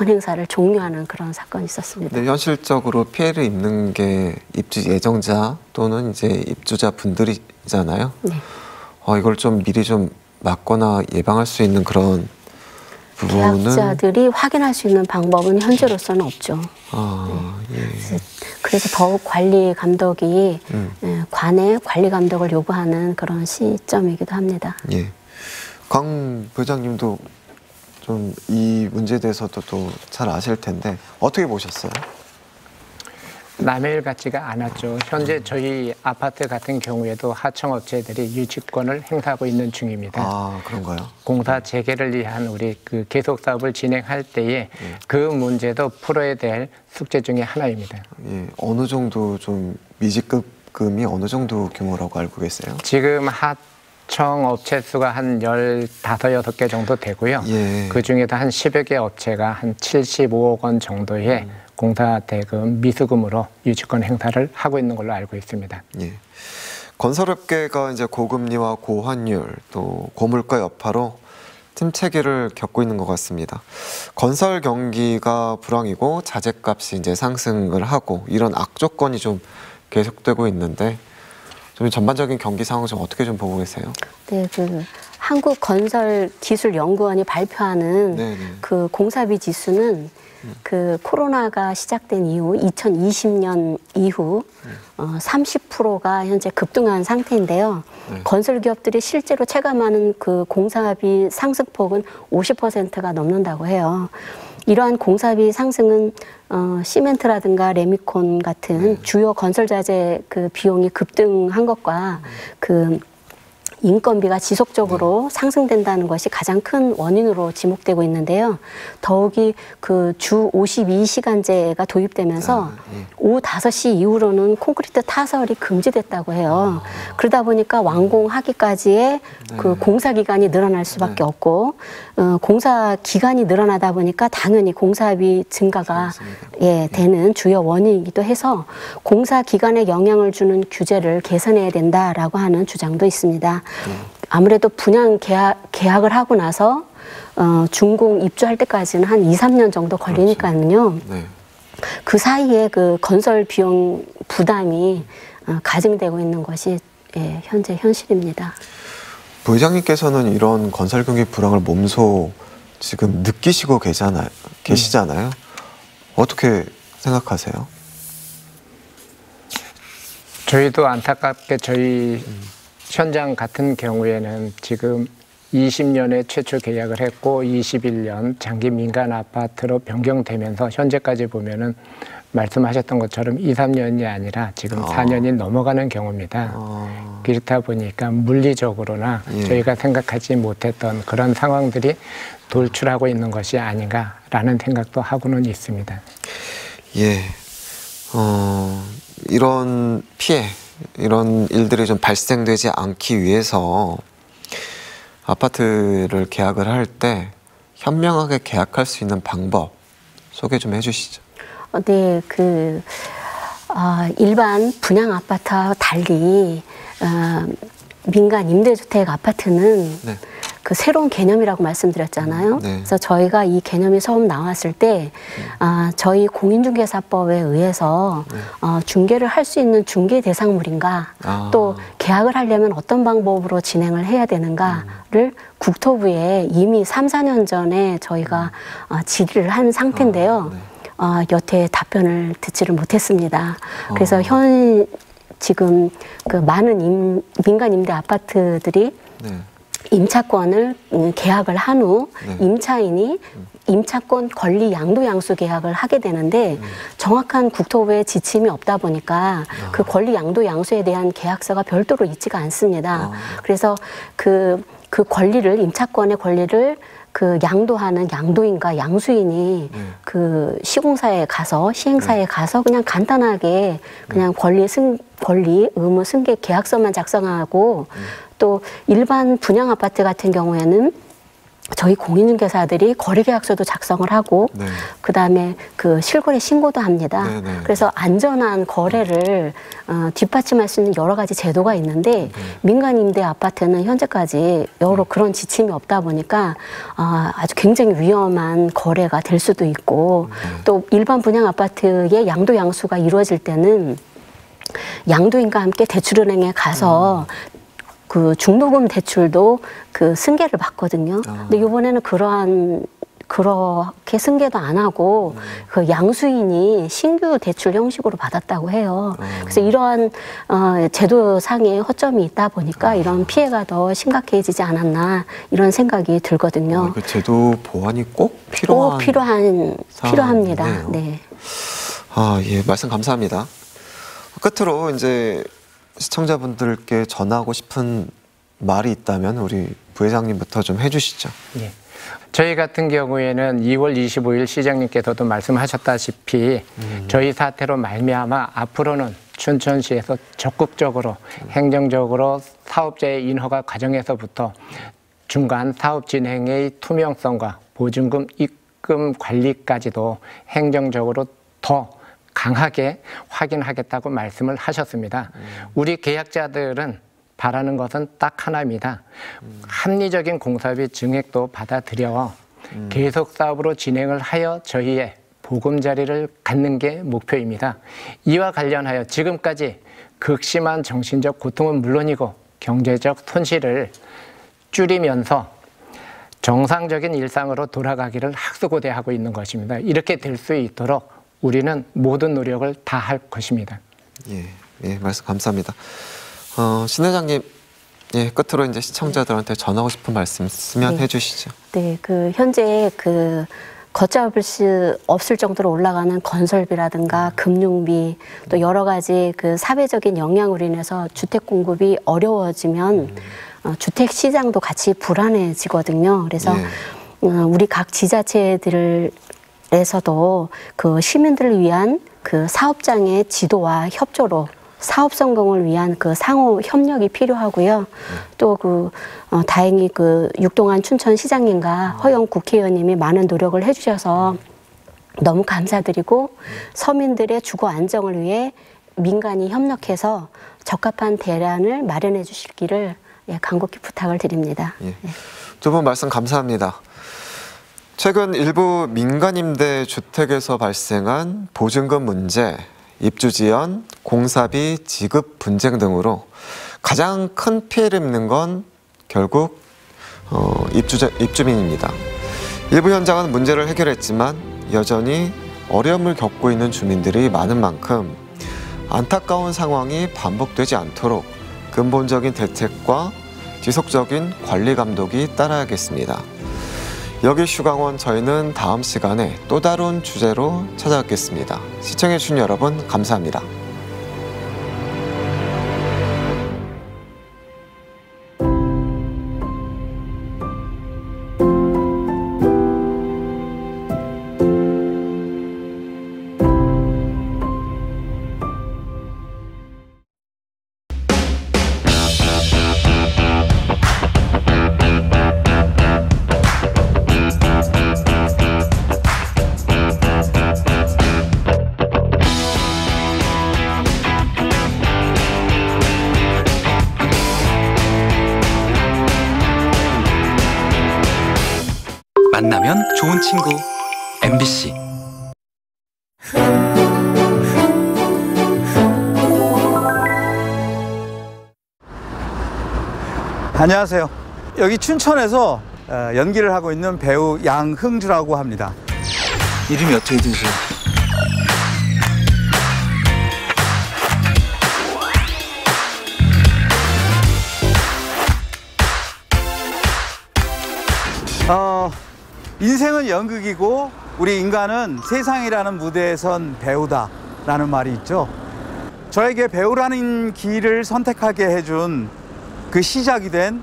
행사를 종료하는 그런 사건이 있었습니다. 네, 현실적으로 피해를 입는 게 입주 예정자 또는 이제 입주자 분들이잖아요. 네. 이걸 좀 미리 좀 막거나 예방할 수 있는 그런 계약자들이 확인할 수 있는 방법은 현재로서는 없죠. 예. 그래서 더욱 관리 감독이 관의 관리 감독을 요구하는 그런 시점이기도 합니다. 예. 강 부회장님도 좀 이 문제에 대해서도 또 잘 아실 텐데 어떻게 보셨어요? 남의 일 같지가 않았죠. 현재 저희 아파트 같은 경우에도 하청업체들이 유치권을 행사하고 있는 중입니다. 그런가요? 공사 재개를 위한 우리 그 계속 사업을 진행할 때에 그 문제도 풀어야 될 숙제 중에 하나입니다. 예, 어느 정도 좀 미지급금이 어느 정도 규모라고 알고 계세요? 지금 하청업체 수가 한 15, 16개 정도 되고요. 그 중에도 한 10여 개 업체가 한 75억 원 정도의 공사 대금 미수금으로 유치권 행사를 하고 있는 걸로 알고 있습니다. 예. 건설업계가 이제 고금리와 고환율 또 고물가 여파로 침체기를 겪고 있는 것 같습니다. 건설 경기가 불황이고 자재값이 이제 상승을 하고 이런 악조건이 좀 계속되고 있는데 좀 전반적인 경기 상황 좀 어떻게 좀 보고 계세요? 네, 한국건설기술연구원이 발표하는 그 공사비 지수는 그 코로나가 시작된 이후 2020년 이후 30%가 현재 급등한 상태인데요. 건설 기업들이 실제로 체감하는 그 공사비 상승폭은 50%가 넘는다고 해요. 이러한 공사비 상승은 시멘트라든가 레미콘 같은 주요 건설 자재 그 비용이 급등한 것과 그 인건비가 지속적으로 상승된다는 것이 가장 큰 원인으로 지목되고 있는데요. 더욱이 그 주 52시간제가 도입되면서 오후 5시 이후로는 콘크리트 타설이 금지됐다고 해요. 그러다 보니까 완공하기까지의 그 공사 기간이 늘어날 수밖에 없고 공사 기간이 늘어나다 보니까 당연히 공사비 증가가 되는 주요 원인이기도 해서 공사 기간에 영향을 주는 규제를 개선해야 된다라고 하는 주장도 있습니다. 아무래도 분양 계약을 하고 나서 준공 입주할 때까지는 한 2, 3년 정도 걸리니까요. 그 사이에 그 건설 비용 부담이 가중되고 있는 것이 현재 현실입니다. 부회장님께서는 이런 건설 경기 불황을 몸소 지금 느끼시고 계시잖아요. 어떻게 생각하세요? 저희도 안타깝게 저희 현장 같은 경우에는 지금 20년에 최초 계약을 했고 21년 장기 민간 아파트로 변경되면서 현재까지 보면은 말씀하셨던 것처럼 2, 3년이 아니라 지금 4년이 넘어가는 경우입니다. 그렇다 보니까 물리적으로나 저희가 생각하지 못했던 그런 상황들이 돌출하고 있는 것이 아닌가라는 생각도 하고는 있습니다. 예, 이런 피해, 이런 일들이 좀 발생되지 않기 위해서 아파트를 계약을 할 때 현명하게 계약할 수 있는 방법 소개 좀 해주시죠. 네, 일반 분양 아파트와 달리 민간 임대주택 아파트는 그 새로운 개념이라고 말씀드렸잖아요. 그래서 저희가 이 개념이 처음 나왔을 때 저희 공인중개사법에 의해서 중개를 할 수 있는 중개 대상물인가 또 계약을 하려면 어떤 방법으로 진행을 해야 되는가를 국토부에 이미 3, 4년 전에 저희가 질의를 한 상태인데요. 여태 답변을 듣지를 못했습니다. 그래서 지금 그 많은 민간 임대 아파트들이 임차권을 계약을 한 후 임차인이 임차권 권리 양도 양수 계약을 하게 되는데 정확한 국토부의 지침이 없다 보니까 그 권리 양도 양수에 대한 계약서가 별도로 있지가 않습니다. 그래서 그 그 권리를, 임차권의 권리를 그 양도하는 양도인과 양수인이 그 시공사에 가서, 시행사에 가서 그냥 간단하게 그냥 권리, 의무 승계 계약서만 작성하고 또 일반 분양 아파트 같은 경우에는 저희 공인중개사들이 거래계약서도 작성을 하고 그다음에 그 실거래 신고도 합니다. 그래서 안전한 거래를 뒷받침할 수 있는 여러 가지 제도가 있는데 민간 임대 아파트는 현재까지 여러 그런 지침이 없다 보니까 아주 굉장히 위험한 거래가 될 수도 있고 또 일반 분양 아파트의 양도 양수가 이루어질 때는 양도인과 함께 대출은행에 가서 그 중도금 대출도 그 승계를 받거든요. 근데 이번에는 그렇게 승계도 안 하고 그 양수인이 신규 대출 형식으로 받았다고 해요. 그래서 이러한 제도상의 허점이 있다 보니까 이런 피해가 더 심각해지지 않았나 이런 생각이 들거든요. 그 제도 보완이 꼭 필요합니다. 네. 예, 말씀 감사합니다. 끝으로 이제 시청자분들께 전하고 싶은 말이 있다면 우리 부회장님부터 좀 해주시죠. 예. 저희 같은 경우에는 2월 25일 시장님께서도 말씀하셨다시피 저희 사태로 말미암아 앞으로는 춘천시에서 적극적으로 행정적으로 사업자의 인허가 과정에서부터 중간 사업 진행의 투명성과 보증금 입금 관리까지도 행정적으로 더 강하게 확인하겠다고 말씀을 하셨습니다. 우리 계약자들은 바라는 것은 딱 하나입니다. 합리적인 공사비 증액도 받아들여 계속 사업으로 진행을 하여 저희의 보금자리를 갖는 게 목표입니다. 이와 관련하여 지금까지 극심한 정신적 고통은 물론이고 경제적 손실을 줄이면서 정상적인 일상으로 돌아가기를 학수고대하고 있는 것입니다. 이렇게 될 수 있도록 우리는 모든 노력을 다할 것입니다. 예, 말씀 감사합니다. 신 회장님, 끝으로 이제 시청자들한테 전하고 싶은 말씀 있으면 해주시죠. 네, 그 현재 그 걷잡을 수 없을 정도로 올라가는 건설비라든가 금융비 또 여러 가지 그 사회적인 영향으로 인해서 주택 공급이 어려워지면 주택 시장도 같이 불안해지거든요. 그래서 우리 각 지자체들 에서도 그 시민들을 위한 그 사업장의 지도와 협조로 사업 성공을 위한 그 상호 협력이 필요하고요. 또 그 다행히 그 육동환 춘천시장님과 허영 국회의원님이 많은 노력을 해주셔서 너무 감사드리고 서민들의 주거 안정을 위해 민간이 협력해서 적합한 대안을 마련해 주시기를 간곡히 부탁을 드립니다. 두 분 말씀 감사합니다. 최근 일부 민간임대 주택에서 발생한 보증금 문제, 입주 지연, 공사비 지급 분쟁 등으로 가장 큰 피해를 입는 건 결국 입주민입니다. 일부 현장은 문제를 해결했지만 여전히 어려움을 겪고 있는 주민들이 많은 만큼 안타까운 상황이 반복되지 않도록 근본적인 대책과 지속적인 관리 감독이 따라야겠습니다. 여기 슈강원, 저희는 다음 시간에 또 다른 주제로 찾아뵙겠습니다. 시청해주신 여러분 감사합니다. 만나면 좋은 친구 MBC. 안녕하세요. 여기 춘천에서 연기를 하고 있는 배우 양흥주라고 합니다. 이름이 어떻게 되세요? 인생은 연극이고 우리 인간은 세상이라는 무대에 선 배우다라는 말이 있죠. 저에게 배우라는 길을 선택하게 해준 그 시작이 된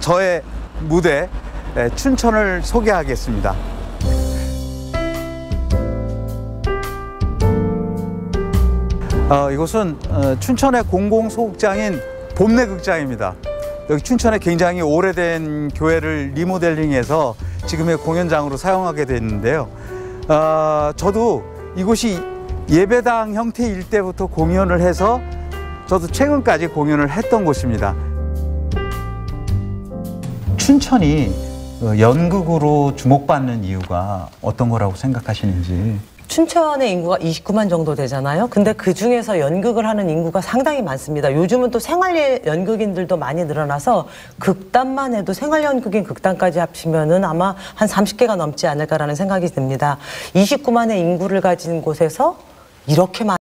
저의 무대 춘천을 소개하겠습니다. 이곳은 춘천의 공공소극장인 봄내극장입니다. 여기 춘천에 굉장히 오래된 교회를 리모델링해서 지금의 공연장으로 사용하게 됐는데요. 저도 이곳이 예배당 형태일 때부터 공연을 해서 저도 최근까지 공연을 했던 곳입니다. 춘천이 연극으로 주목받는 이유가 어떤 거라고 생각하시는지? 춘천의 인구가 29만 정도 되잖아요. 근데 그 중에서 연극을 하는 인구가 상당히 많습니다. 요즘은 또 생활 연극인들도 많이 늘어나서 극단만 해도 생활 연극인 극단까지 합치면은 아마 한 30개가 넘지 않을까라는 생각이 듭니다. 29만의 인구를 가진 곳에서 이렇게 많은